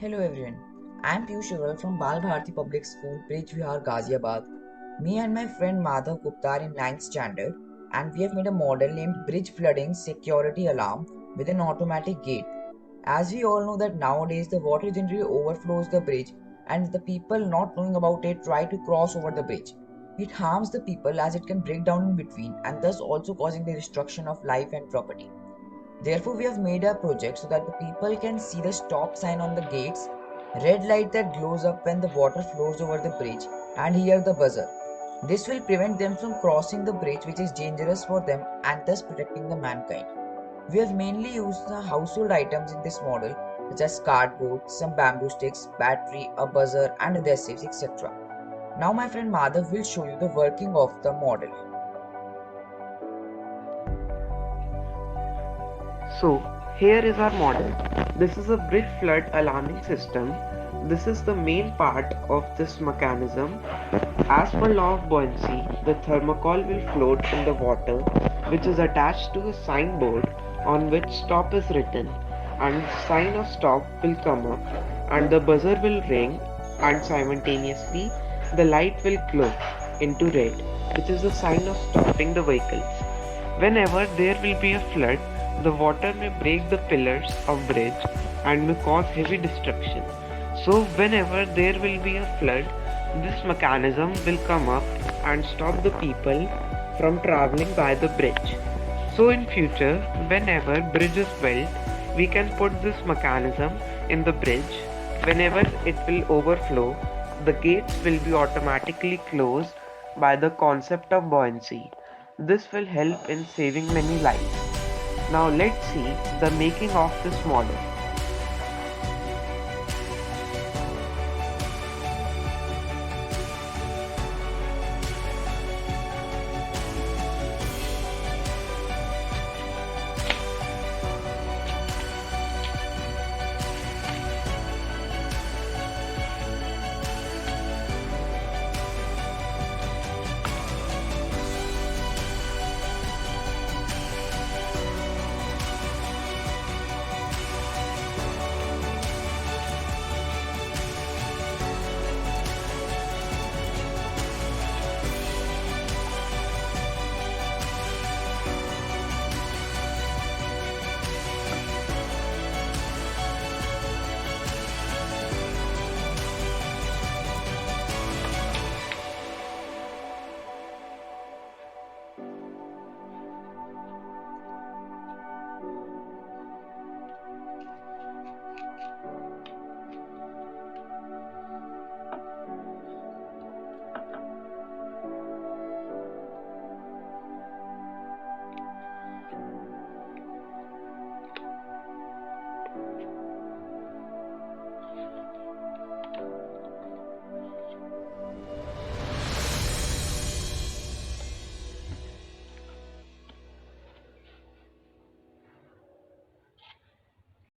Hello everyone, I am Piyush from Bharati Public School, Bridge Vihar, Ghaziabad. Me and my friend Madhav Gupta are in 9th standard and we have made a model named Bridge Flooding Security Alarm with an automatic gate. As we all know that nowadays the water generally overflows the bridge and the people not knowing about it try to cross over the bridge. It harms the people as it can break down in between and thus also causing the destruction of life and property. Therefore, we have made a project so that the people can see the stop sign on the gates, red light that glows up when the water flows over the bridge, and hear the buzzer. This will prevent them from crossing the bridge, which is dangerous for them and thus protecting the mankind. We have mainly used the household items in this model, such as cardboard, some bamboo sticks, battery, a buzzer, and adhesives, etc. Now, my friend Madhav will show you the working of the model. So here is our model. This is a bridge flood alarming system. This is the main part of this mechanism. As per law of buoyancy, the thermocol will float in the water, which is attached to a signboard on which stop is written, and sign of stop will come up and the buzzer will ring, and simultaneously the light will glow into red, which is a sign of stopping the vehicles. Whenever there will be a flood, the water may break the pillars of bridge and may cause heavy destruction. So whenever there will be a flood, this mechanism will come up and stop the people from traveling by the bridge. So in future, whenever bridge is built, we can put this mechanism in the bridge. Whenever it will overflow, the gates will be automatically closed by the concept of buoyancy. This will help in saving many lives. Now let's see the making of this model.